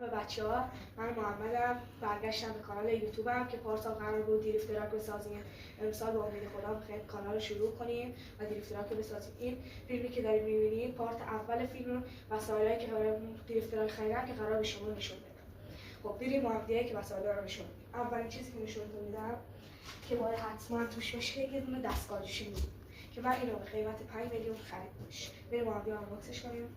بچه‌ها، من محمدم. برگشتم به کانال یوتیوبم که پارسال قرار بود دریفت تراک بسازیم. امسال با امید خدا می‌خوایم کانال رو شروع کنیم و دریفت تراک رو بسازیم. این فیلمی که دارید می‌بینید پارت اول فیلم، وسایلی که قرار دریفت تراک خریدم که قرار به شما نشون بدم. خب بریم با هم دیگه که وسایل رو نشون بدیم. اولین چیزی که نشون میدم که باید حتما توش باشه یه دونه دستگاه جوشی که من اینو به قیمت 5 میلیون خریدمش. بریم با هم دیگه آنباکسش کنیم.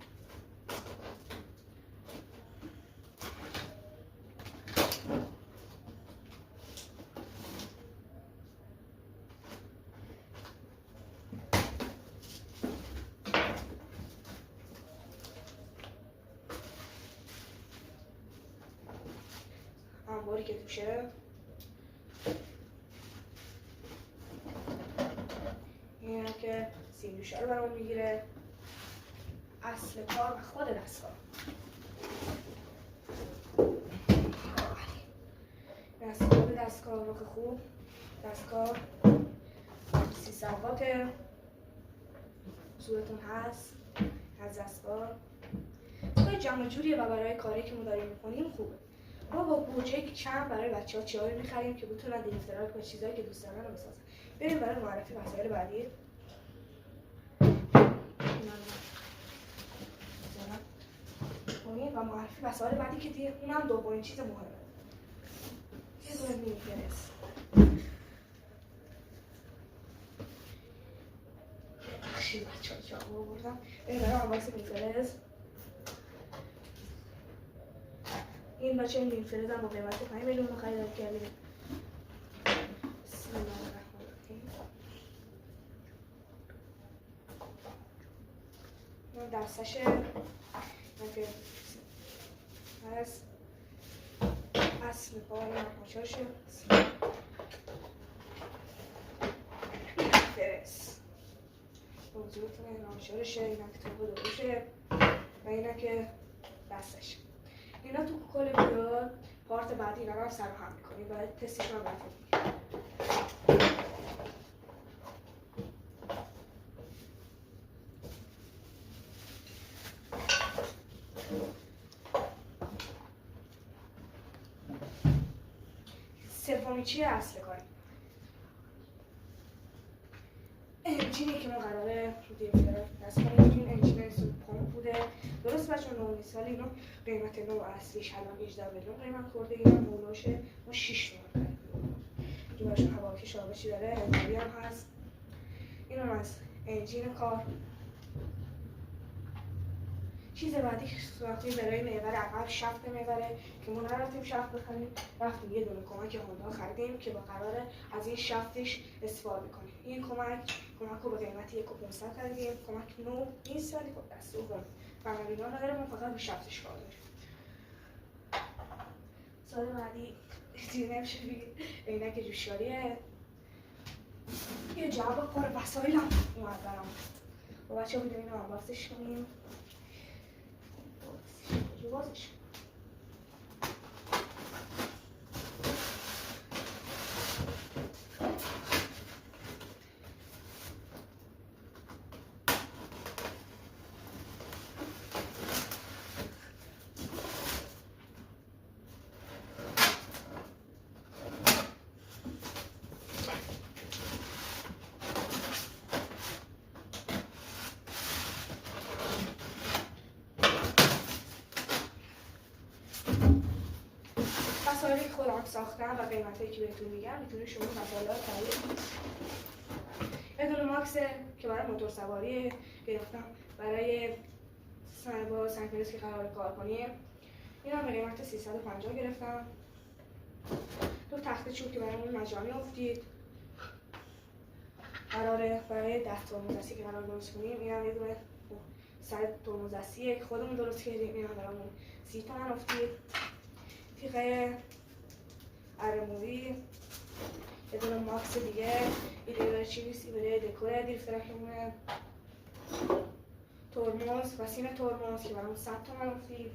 انباری که توشه، اینه که سیمدوشه رو برامون میگیره، اصل کار و خود دستگاه. دستگاه دستگاه رخ خوب، دستگاه 300 واته، صورتون هست از دستگاه جمع جوریه و برای کاری که ما داریم میکنیم خوبه. ما با بودجه کم برای بچه‌ها چیزایی می‌خریم که بتونن دریفت تراک و چیزایی که دوست دارن رو بسازن. بریم برای معرفی وسایل بعدی. و معرفی وسایل بعدی که دیگه اونم دومین چیز مهمه. یه دونه میفرست. بخشید بچه‌ها که آوردم. بریم برای آنباکس میفرست. این بچه این میفرست هم با قیمت 5 میلیون رو خرید کردیم. بسم الله الرحمن الرحیم. این دستشه که هست، اصل پای نقاشاشه، فرست موضوعتون نقاشارشه، اینا کتاب دروشه و اینا که دستشه. اینا تو کل ویدیو پارت بعدی اینا رو سر هم میکنیم و تستش رو براتون. سومی چیه؟ اصل کاری. انجینی که ما قراره رو دریفت دست کنیم، این انجین سوپامپ بوده. درست بچه 9 سالی اینو قیمت نو اصلیش الان 18 میلیون قیمت خورده. اینم مولاشه ما 6 میلیون خریدیم. جواشون هواکش آبشی داره، انجینی هم هست. اینم از انجین کار. چیز بعدی که ساختیم برای محور عقب شفت محوره که ما نرفتیم شفت بخریم، رفتیم یه دونه کمک هوندا خریدیم که با قراره از این شفتش استفاده کنیم. این کمک رو به قیمت 1,500 خریدیم. کمک نو نیست ولی خب دست و فنارینا نداره، ما فقط به شفتش کار داریم. سال بعدی دیگه نمیشه بگید عینک جوشکاریه. یه جواب پر وسایلم اومد برام. با بچه‌ها بودیم اینو آنباکسش کنیم. بازش وسایلی که خودم ساختم و قیمتایی که بهتون میگم میتونید شما وسایل رو خرید کنید. یه دونه ماکسه که برای موتور سواری گرفتم برای با سنگفرس که قرار کار کنیم. این هم به قیمت 350 گرفتم. دو تخته چوب که برامون مجانی افتید قراره برای دست ترمزدستی که قرار درست کنیم. این هم یه دونه سر ترمزدستیه که خودمون درست کردیم. این هم برامون 30 تومن افتید. تیغه ارموری، یه دونه ماکس دیگه، یه دیگه چی نیستی برای دکور دریفت تراکمونه، ترمز و سیم ترمز که برامون 100 تومن افتید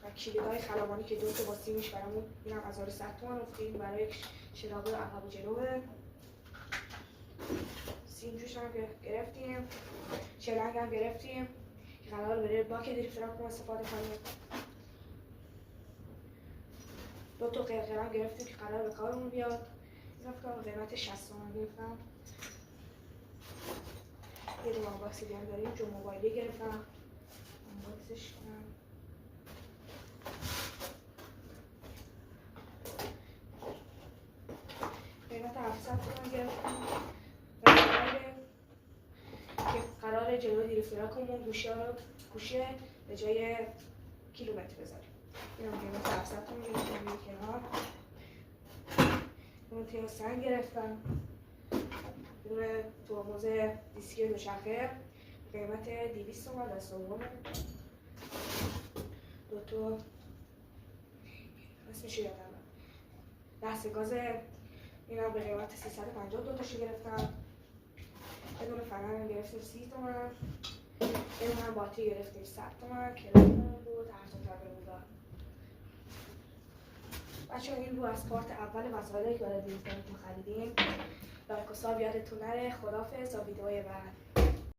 و کلیدهای خلبانی که دوتا با سیمش برامون اینم 1100 تومن افتید. برای چراغ عقب و جلوه. سیم جوش هم گرفتیم، چلنگ هم گرفتیم قرار بره باک دریفتراک رو استفاده کنیم. 2 تا قرقره هم گرفتیم که قرار به کارمون بیاد. اینا فکر کنم قیمت 60 تومن گرفتم. یه دونه باکس دیگه هم داریم، جو موبایلی گرفتم. باکسش کنم. قیمت 700 تومن گرفتم. که قرار جلوی دریفتراکمون گوشی به جای کیلومتر بذاریم. این هم قیمت 700 تومن گرفتم. کنار اون تیو سنگ گرفتم. دونه ترمز دیسکی دوچرخه قیمت 200 تومن دست دومه. 2 تا اسمش یادم دست گاز اینا به قیمت 350 2 تاشو گرفتم. یه دونه فنر گرفتیم 30 تومن. یه دونه باتری گرفتیم 100 تومن که رفتمون بود ارزون کرده بودن. بچه این بود از پارت اول مسائلی که برای دیزاینتون خریدیم. لایک و ساب یادتون نره. خداحافظ تا ویدئوی بعد.